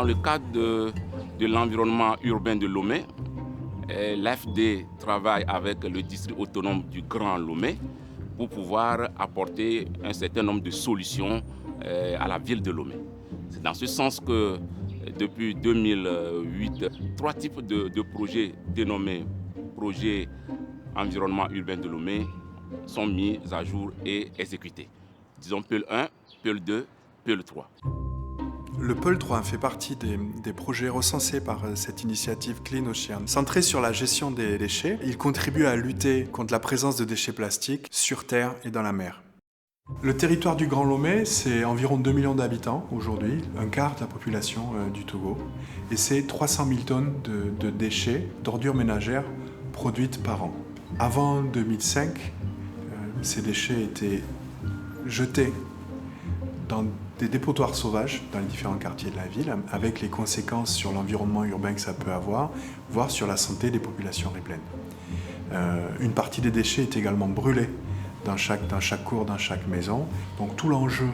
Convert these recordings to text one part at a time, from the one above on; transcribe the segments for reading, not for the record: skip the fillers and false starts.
Dans le cadre de l'environnement urbain de Lomé, l'AFD travaille avec le district autonome du Grand Lomé pour pouvoir apporter un certain nombre de solutions à la ville de Lomé. C'est dans ce sens que depuis 2008, 3 types de projets dénommés projets environnement urbain de Lomé sont mis à jour et exécutés. Disons PEL 1, PEL 2, PEL 3. Le PEL 3 fait partie des projets recensés par cette initiative Clean Ocean. Centré sur la gestion des déchets, il contribue à lutter contre la présence de déchets plastiques sur terre et dans la mer. Le territoire du Grand Lomé, c'est environ 2 millions d'habitants aujourd'hui, un quart de la population du Togo, et c'est 300 000 tonnes de déchets, d'ordures ménagères produites par an. Avant 2005, ces déchets étaient jetés dans des dépotoirs sauvages dans les différents quartiers de la ville, avec les conséquences sur l'environnement urbain que ça peut avoir, voire sur la santé des populations riveraines. Une partie des déchets est également brûlée dans chaque cour, dans chaque maison. Donc tout l'enjeu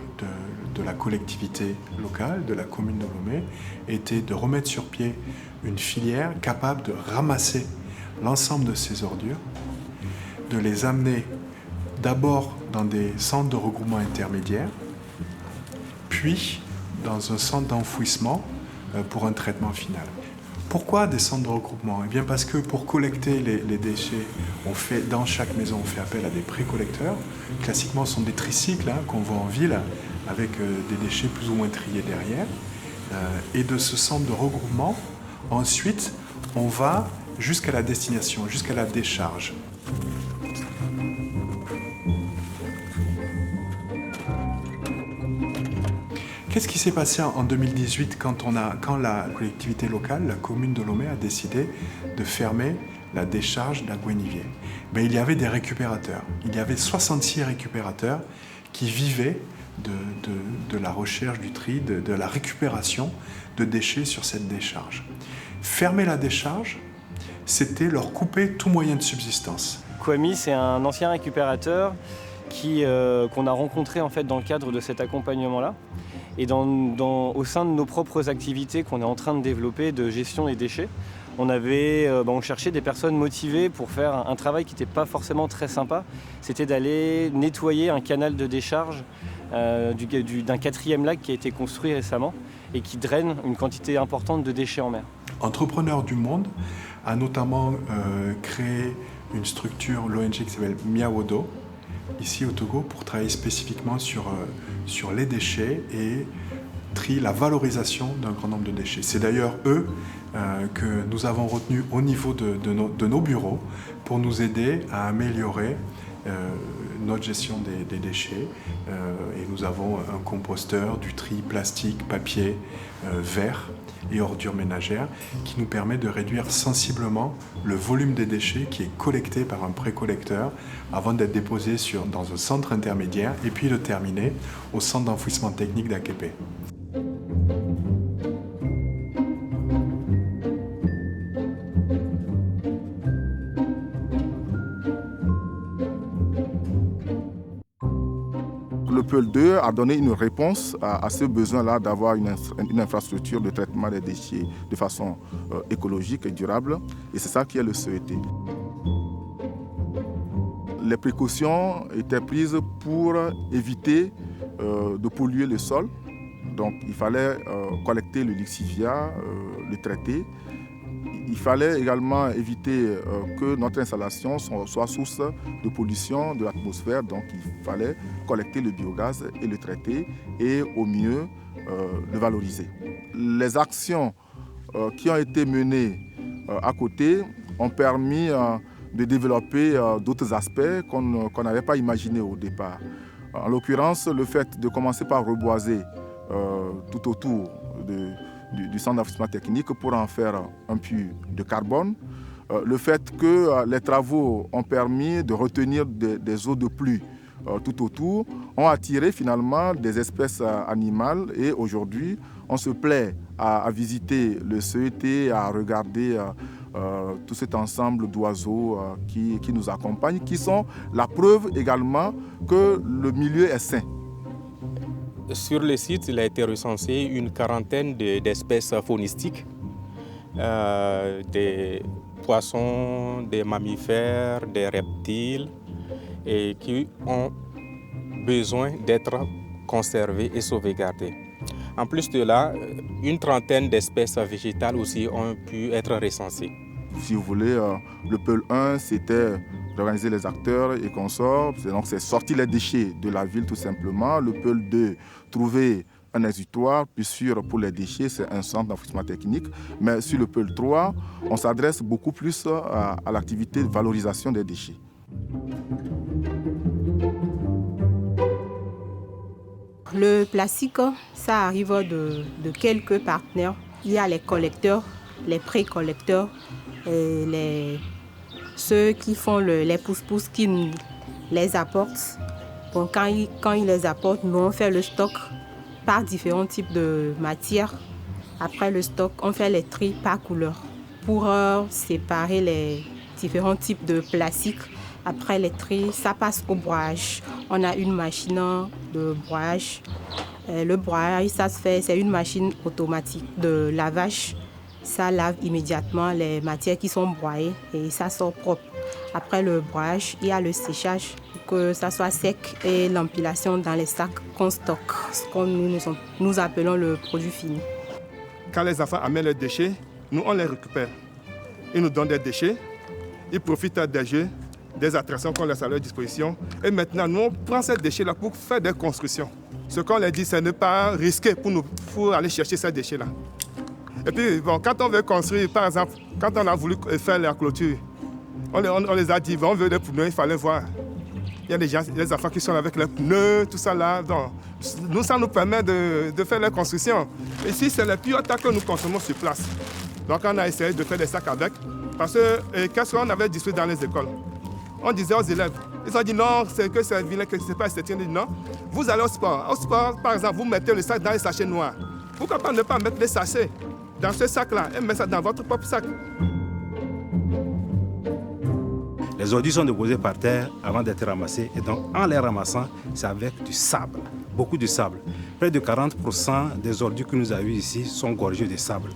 de la collectivité locale, de la commune de Lomé, était de remettre sur pied une filière capable de ramasser l'ensemble de ces ordures, de les amener d'abord dans des centres de regroupement intermédiaires, puis dans un centre d'enfouissement pour un traitement final. Pourquoi des centres de regroupement ? Eh bien parce que pour collecter les déchets, dans chaque maison, on fait appel à des pré-collecteurs. Classiquement, ce sont des tricycles qu'on voit en ville, avec des déchets plus ou moins triés derrière. Et de ce centre de regroupement, ensuite, on va jusqu'à la destination, jusqu'à la décharge. Qu'est-ce qui s'est passé en 2018 quand la collectivité locale, la commune de Lomé, a décidé de fermer la décharge d'Aguenivier ? Il y avait des récupérateurs. Il y avait 66 récupérateurs qui vivaient de la recherche, du tri, de la récupération de déchets sur cette décharge. Fermer la décharge, c'était leur couper tout moyen de subsistance. Kwame, c'est un ancien récupérateur qu'on a rencontré en fait dans le cadre de cet accompagnement-là. Et au sein de nos propres activités qu'on est en train de développer de gestion des déchets, on cherchait des personnes motivées pour faire un travail qui n'était pas forcément très sympa. C'était d'aller nettoyer un canal de décharge d'un 4e lac qui a été construit récemment et qui draine une quantité importante de déchets en mer. Entrepreneur du Monde a notamment créé une structure, l'ONG qui s'appelle Miawodo, ici au Togo, pour travailler spécifiquement sur les déchets et la valorisation d'un grand nombre de déchets. C'est d'ailleurs eux que nous avons retenus au niveau de nos bureaux pour nous aider à améliorer notre gestion des déchets. Et nous avons un composteur, du tri plastique, papier, verre et ordures ménagères qui nous permet de réduire sensiblement le volume des déchets qui est collecté par un pré-collecteur avant d'être déposé dans un centre intermédiaire et puis de terminer au centre d'enfouissement technique d'Aképé. Le PEL 2 a donné une réponse à ce besoin-là d'avoir une infrastructure de traitement des déchets de façon écologique et durable. Et c'est ça qui est le CET. Les précautions étaient prises pour éviter de polluer le sol. Donc il fallait collecter le lixiviat, le traiter. Il fallait également éviter que notre installation soit source de pollution de l'atmosphère. Donc il fallait collecter le biogaz et le traiter et au mieux le valoriser. Les actions qui ont été menées à côté ont permis de développer d'autres aspects qu'on n'avait pas imaginés au départ. En l'occurrence, le fait de commencer par reboiser tout autour du centre d'enfouissement technique pour en faire un puits de carbone. Le fait que les travaux ont permis de retenir des eaux de pluie tout autour ont attiré finalement des espèces animales et aujourd'hui on se plaît à visiter le CET, à regarder tout cet ensemble d'oiseaux qui nous accompagnent, qui sont la preuve également que le milieu est sain. Sur le site, il a été recensé une quarantaine d'espèces faunistiques, des poissons, des mammifères, des reptiles, et qui ont besoin d'être conservés et sauvegardés. En plus de là, une trentaine d'espèces végétales aussi ont pu être recensées. Si vous voulez, le Peul 1, c'était d'organiser les acteurs et consorts. Donc c'est sortir les déchets de la ville tout simplement. Le Peul 2, trouver un exutoire plus sûr pour les déchets, c'est un centre d'enfouissement technique. Mais sur le Peul 3, on s'adresse beaucoup plus à l'activité de valorisation des déchets. Le plastique, ça arrive de quelques partenaires. Il y a les collecteurs, les pré-collecteurs, ceux qui font les pousse-pousse qui nous les apportent. Bon, quand ils les apportent, nous on fait le stock par différents types de matières. Après le stock, on fait les tris par couleur pour séparer les différents types de plastique. Après les tris, ça passe au broyage. On a une machine de broyage. Le broyage, ça se fait, c'est une machine automatique de lavage. Ça lave immédiatement les matières qui sont broyées et ça sort propre. Après le broyage, il y a le séchage pour que ça soit sec et l'empilation dans les sacs qu'on stocke, ce que nous appelons le produit fini. Quand les enfants amènent leurs déchets, nous on les récupère. Ils nous donnent des déchets, ils profitent des jeux, des attractions qu'on laisse à leur disposition. Et maintenant, nous, on prend ces déchets-là pour faire des constructions. Ce qu'on leur dit, c'est ne pas risquer pour aller chercher ces déchets-là. Et puis, bon, quand on veut construire, par exemple, quand on a voulu faire la clôture, on les a dit, on veut des pneus, il fallait voir. Il y a des enfants qui sont avec les pneus, tout ça là. Donc, nous, ça nous permet de faire les constructions. Ici, c'est les piotas que nous consommons sur place. Donc, on a essayé de faire des sacs avec. Parce que, qu'est-ce qu'on avait distribué dans les écoles? On disait aux élèves, ils ont dit non, c'est que c'est vilain, que c'est pas esthétique. On dit non, vous allez au sport. Au sport, par exemple, vous mettez le sac dans les sachets noirs. Pourquoi pas ne pas mettre les sachets dans ce sac-là et mettre ça dans votre propre sac? Les ordures sont déposées par terre avant d'être ramassées. Et donc, en les ramassant, c'est avec du sable, beaucoup de sable. Près de 40% des ordures que nous avons ici sont gorgées de sable.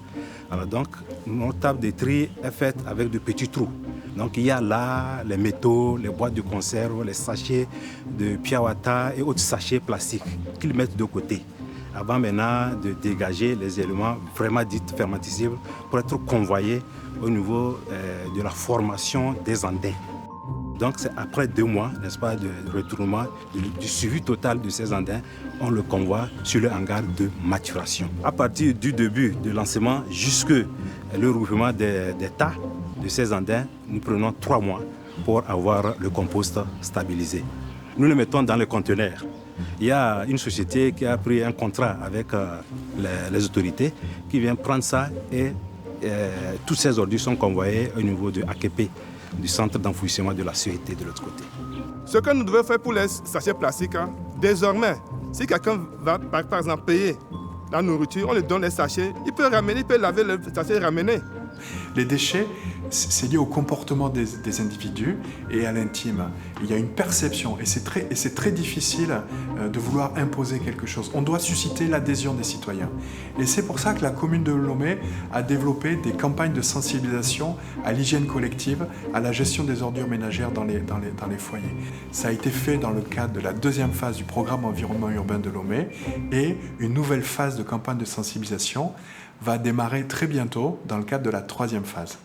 Alors donc, notre table de tri est faite avec de petits trous. Donc il y a là les métaux, les boîtes de conserve, les sachets de piawata et autres sachets plastiques qu'ils mettent de côté. Avant maintenant de dégager les éléments vraiment dits fermentescibles pour être convoyés au niveau de la formation des andins. Donc c'est après 2 mois, n'est-ce pas, de retournement, du suivi total de ces andins, on le convoie sur le hangar de maturation. À partir du début du lancement jusque le regroupement des tas de ces andins, nous prenons 3 mois pour avoir le compost stabilisé. Nous le mettons dans les conteneurs. Il y a une société qui a pris un contrat avec les autorités qui vient prendre ça et toutes ces ordures sont convoyées au niveau de AKP, du centre d'enfouissement de la CET de l'autre côté. Ce que nous devons faire pour les sachets plastiques, désormais, si quelqu'un va par exemple payer la nourriture, on lui donne les sachets, il peut ramener, il peut laver le sachet et ramener. Les déchets, c'est lié au comportement des individus et à l'intime. Il y a une perception et c'est très difficile de vouloir imposer quelque chose. On doit susciter l'adhésion des citoyens. Et c'est pour ça que la commune de Lomé a développé des campagnes de sensibilisation à l'hygiène collective, à la gestion des ordures ménagères dans les foyers. Ça a été fait dans le cadre de la 2e phase du programme environnement urbain de Lomé et une nouvelle phase de campagne de sensibilisation va démarrer très bientôt dans le cadre de la 3e phase.